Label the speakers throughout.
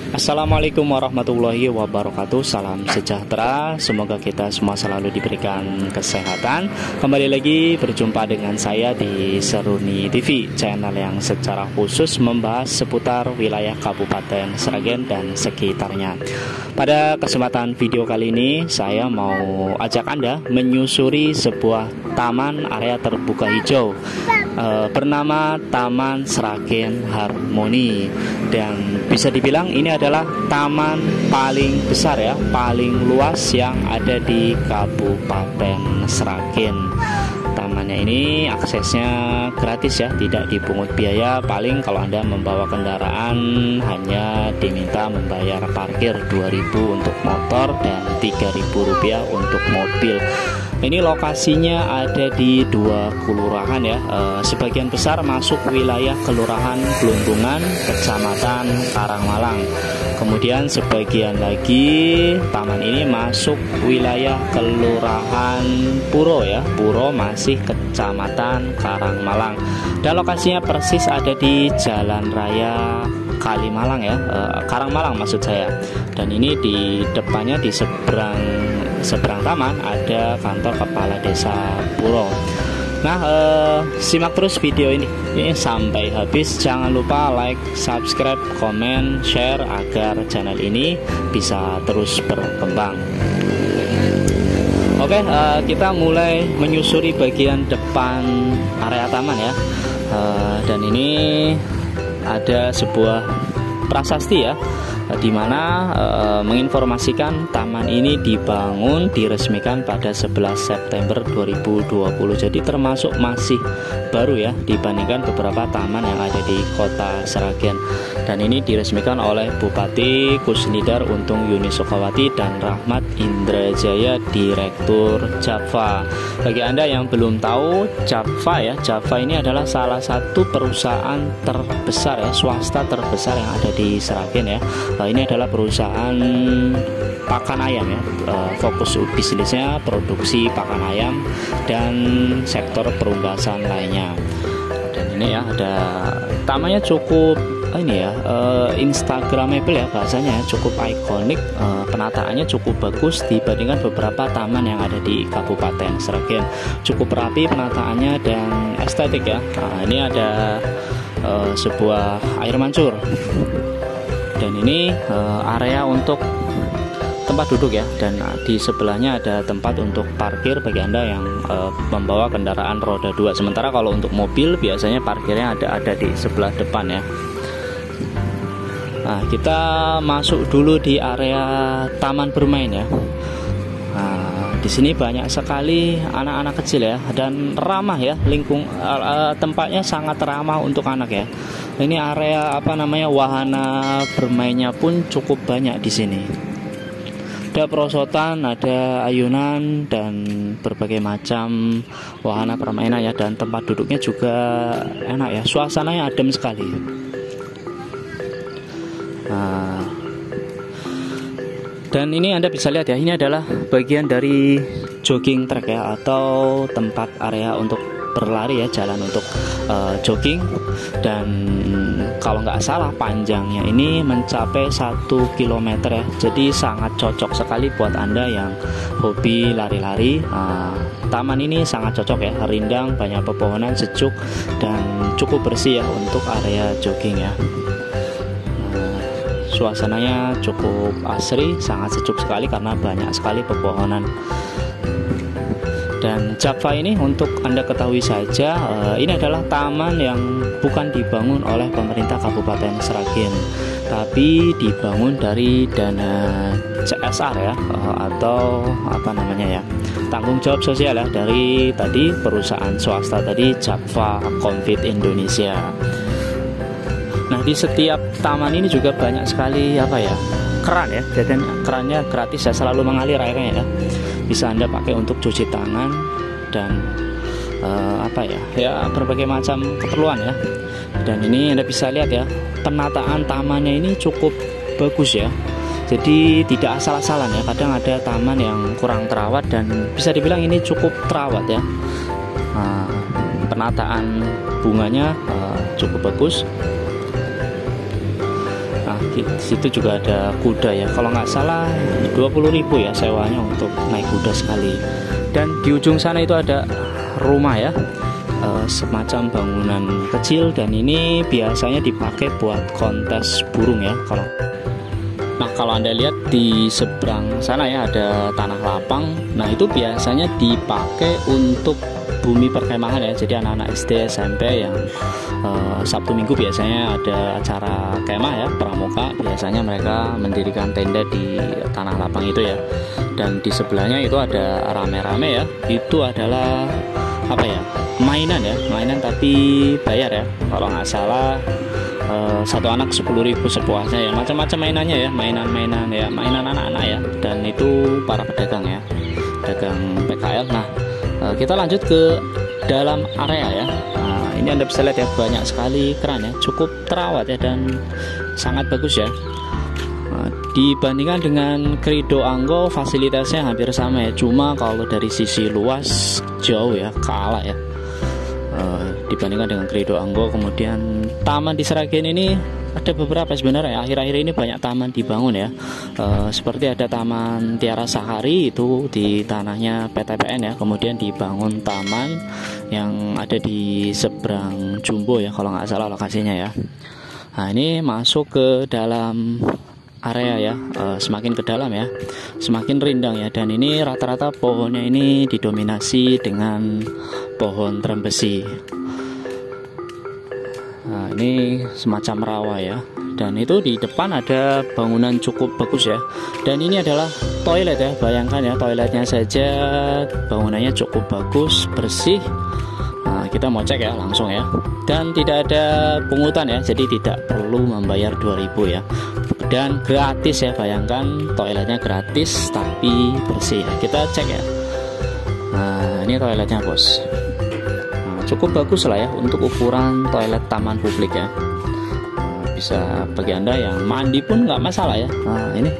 Speaker 1: Assalamualaikum warahmatullahi wabarakatuh. Salam sejahtera. Semoga kita semua selalu diberikan kesehatan. Kembali lagi berjumpa dengan saya di Seruni TV, channel yang secara khusus membahas seputar wilayah Kabupaten Sragen dan sekitarnya. Pada kesempatan video kali ini, saya mau ajak Anda menyusuri sebuah taman area terbuka hijau bernama Taman Sragen Harmoni, dan bisa dibilang ini adalah taman paling besar ya, paling luas yang ada di Kabupaten Sragen. Tamannya ini aksesnya gratis ya, tidak dipungut biaya. Paling kalau Anda membawa kendaraan hanya diminta membayar parkir 2.000 untuk motor dan Rp3.000 untuk mobil. Ini lokasinya ada di 2 kelurahan ya. Sebagian besar masuk wilayah Kelurahan Glundungan, Kecamatan Karangmalang. Kemudian sebagian lagi taman ini masuk wilayah Kelurahan Puro ya. Puro masih Kecamatan Karangmalang. Dan lokasinya persis ada di Jalan Raya Kalimalang ya, Karangmalang maksud saya. Dan ini di depannya di seberang taman ada kantor kepala desa Puro. Nah, simak terus video ini sampai habis. Jangan lupa like, subscribe, komen, share agar channel ini bisa terus berkembang. Oke, kita mulai menyusuri bagian depan area taman ya. Dan ini ada sebuah prasasti ya, di mana menginformasikan taman ini diresmikan pada 11 September 2020. Jadi termasuk masih baru ya dibandingkan beberapa taman yang ada di Kota Sragen. Dan ini diresmikan oleh Bupati Kusnidar Untung Yuni Sukawati dan Rahmat Indrajaya, Direktur Java. Bagi Anda yang belum tahu, Java ini adalah salah satu perusahaan terbesar ya, swasta terbesar yang ada di Sragen ya. Ini adalah perusahaan pakan ayam ya, fokus bisnisnya produksi pakan ayam dan sektor perunggasan lainnya. Dan ini ya ada tamannya cukup instagramable ya bahasanya, cukup ikonik. Penataannya cukup bagus dibandingkan beberapa taman yang ada di Kabupaten Sragen. Cukup rapi penataannya dan estetik ya. Nah, ini ada sebuah air mancur. Dan ini area untuk tempat duduk ya, dan di sebelahnya ada tempat untuk parkir bagi Anda yang membawa kendaraan roda 2. Sementara kalau untuk mobil biasanya parkirnya ada di sebelah depan ya. Nah, kita masuk dulu di area taman bermain ya. Nah, di sini banyak sekali anak-anak kecil ya, dan ramah ya, tempatnya sangat ramah untuk anak ya. Ini area wahana bermainnya pun cukup banyak di sini. Ada perosotan, ada ayunan dan berbagai macam wahana permainan ya, dan tempat duduknya juga enak ya. Suasananya adem sekali. Nah, dan ini Anda bisa lihat ya, ini adalah bagian dari jogging track ya, atau tempat area untuk berlari ya, jalan untuk jogging. Dan kalau nggak salah panjangnya ini mencapai 1 km ya, jadi sangat cocok sekali buat Anda yang hobi lari-lari. Taman ini sangat cocok ya, rindang, banyak pepohonan, sejuk, dan cukup bersih ya untuk area jogging ya. Suasananya cukup asri, sangat sejuk sekali karena banyak sekali pepohonan. Dan Java ini untuk Anda ketahui saja, ini adalah taman yang bukan dibangun oleh pemerintah Kabupaten Sragen, tapi dibangun dari dana CSR ya, atau tanggung jawab sosial ya, dari tadi perusahaan swasta tadi, Java Konfit Indonesia. Nah, di setiap taman ini juga banyak sekali keran ya, jadi kerannya gratis ya, selalu mengalir airnya ya. Bisa Anda pakai untuk cuci tangan dan berbagai macam keperluan ya. Dan ini Anda bisa lihat ya, penataan tamannya ini cukup bagus ya. Jadi tidak asal-asalan ya. Kadang ada taman yang kurang terawat, dan bisa dibilang ini cukup terawat ya. Penataan bunganya cukup bagus. Nah, di situ juga ada kuda ya. Kalau nggak salah 20.000 ya sewanya untuk naik kuda sekali. Dan di ujung sana itu ada rumah ya, semacam bangunan kecil, dan ini biasanya dipakai buat kontes burung ya. Kalau Anda lihat di seberang sana ya ada tanah lapang. Nah, itu biasanya dipakai untuk bumi perkemahan ya. Jadi anak-anak SD, SMP yang Sabtu Minggu biasanya ada acara kemah ya, pramuka. Biasanya mereka mendirikan tenda di tanah lapang itu ya. Dan di sebelahnya itu ada rame-rame ya. Itu adalah apa ya? Mainan tapi bayar ya. Kalau nggak salah satu anak 10.000 sepuasnya ya, macam-macam mainannya ya, mainan anak-anak ya. Dan itu para pedagang ya, dagang PKL. Nah, kita lanjut ke dalam area ya. Nah, ini Anda bisa lihat ya, banyak sekali keran ya, cukup terawat ya, dan sangat bagus ya. Dibandingkan dengan Krido Anggo, fasilitasnya hampir sama ya, cuma kalau dari sisi luas jauh ya, kalah ya dibandingkan dengan Krido Anggo. Kemudian taman di Sragen ini ada beberapa sebenarnya. Akhir-akhir ini banyak taman dibangun ya. Seperti ada Taman Tiara Sahari itu di tanahnya PTPN ya. Kemudian dibangun taman yang ada di seberang Jumbo ya, kalau nggak salah lokasinya ya. Nah, ini masuk ke dalam area ya, semakin ke dalam ya, semakin rindang ya. Dan ini rata-rata pohonnya ini didominasi dengan pohon trembesi. Nah, ini semacam rawa ya. Dan itu di depan ada bangunan cukup bagus ya. Dan ini adalah toilet ya. Bayangkan ya, toiletnya saja bangunannya cukup bagus, bersih. Nah, kita mau cek ya langsung ya. Dan tidak ada pungutan ya, jadi tidak perlu membayar 2.000 ya. Dan gratis ya, bayangkan toiletnya gratis tapi bersih ya. Kita cek ya. Nah, ini toiletnya bos. Cukup bagus lah ya untuk ukuran toilet taman publik ya. Bisa bagi Anda yang mandi pun nggak masalah ya. Nah, ini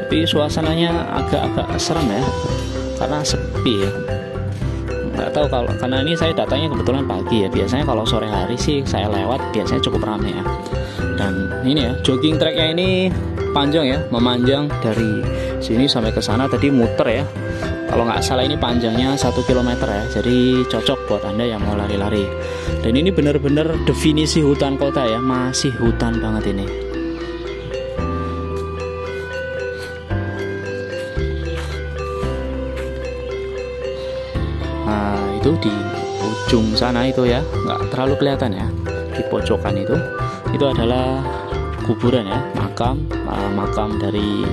Speaker 1: tapi suasananya agak-agak serem ya, karena sepi ya. Nggak tahu kalau, karena ini saya datangnya kebetulan pagi ya. Biasanya kalau sore hari sih saya lewat biasanya cukup ramai ya. Dan ini ya, jogging tracknya ini panjang ya, memanjang dari sini sampai ke sana, tadi muter ya. Kalau nggak salah ini panjangnya 1 km ya, jadi cocok buat Anda yang mau lari-lari. Dan ini benar-benar definisi hutan kota ya, masih hutan banget ini. Nah, itu di ujung sana itu ya, nggak terlalu kelihatan ya, di pojokan itu adalah kuburan ya, makam dari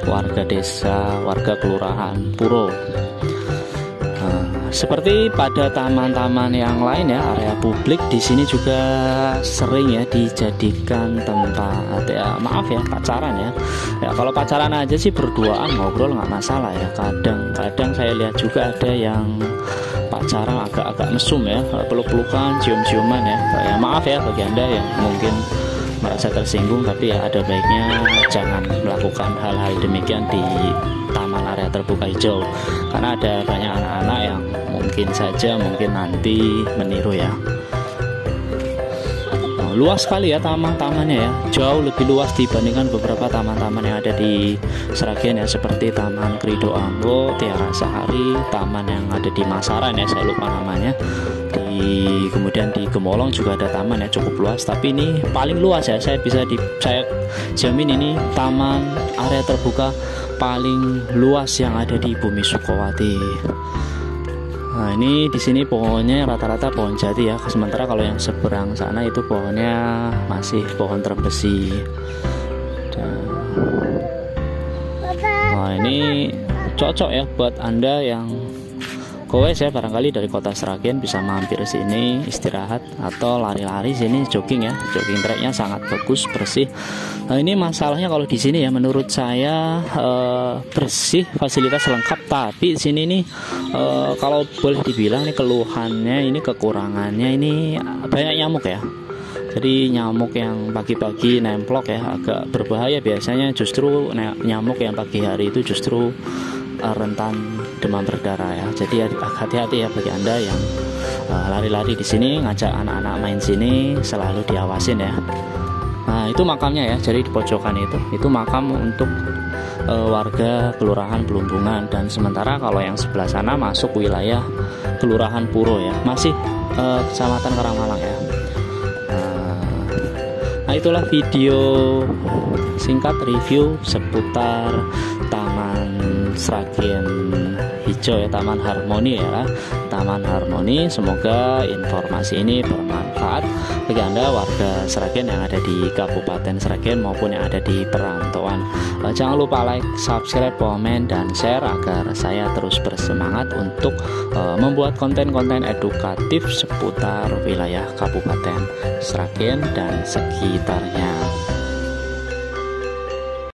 Speaker 1: warga desa, warga kelurahan Puro. Seperti pada taman-taman yang lain ya, area publik di sini juga sering ya dijadikan tempat ya, maaf ya, pacaran ya. Ya kalau pacaran aja sih berduaan ngobrol nggak masalah ya. Kadang saya lihat juga ada yang pacaran agak-agak mesum ya, peluk-pelukan, cium-ciuman ya. Ya maaf ya bagi Anda yang mungkin merasa tersinggung, tapi ya ada baiknya jangan melakukan hal-hal demikian di taman area terbuka hijau, karena ada banyak anak-anak yang mungkin nanti meniru ya. Luas sekali ya taman-tamannya ya, jauh lebih luas dibandingkan beberapa taman-taman yang ada di Sragen ya, seperti Taman Krido Anggo, Tiara Sahari, taman yang ada di Masaran ya, saya lupa namanya. Kemudian di Gemolong juga ada taman ya, cukup luas, tapi ini paling luas ya, saya jamin ini taman area terbuka paling luas yang ada di Bumi Sukowati. Nah, ini di sini pohonnya rata-rata pohon jati ya, sementara kalau yang seberang sana itu pohonnya masih pohon trembesi. Nah, ini cocok ya buat Anda yang goes ya, barangkali dari kota Sragen bisa mampir sini istirahat atau lari-lari sini, jogging ya. Jogging tracknya sangat bagus, bersih. Nah, ini masalahnya kalau di sini ya, menurut saya bersih, fasilitas lengkap, tapi sini nih kalau boleh dibilang nih keluhannya, ini kekurangannya ini banyak nyamuk ya. Jadi nyamuk yang pagi-pagi nemplok ya, agak berbahaya. Biasanya justru nyamuk yang pagi hari itu justru rentan demam berdarah ya. Jadi hati-hati ya bagi Anda yang lari-lari di sini, ngajak anak-anak main sini, selalu diawasin ya. Nah, itu makamnya ya. Jadi di pojokan itu makam untuk warga Kelurahan Belumbungan, dan sementara kalau yang sebelah sana masuk wilayah Kelurahan Puro ya, masih Kecamatan Karangmalang ya. Nah, itulah video singkat review seputar Taman Sragen Hijau ya, Taman Harmoni ya, Taman Harmoni. Semoga informasi ini bermanfaat bagi Anda warga Sragen yang ada di Kabupaten Sragen maupun yang ada di perantauan. Jangan lupa like, subscribe, komen, dan share agar saya terus bersemangat untuk membuat konten-konten edukatif seputar wilayah Kabupaten Sragen dan sekitarnya.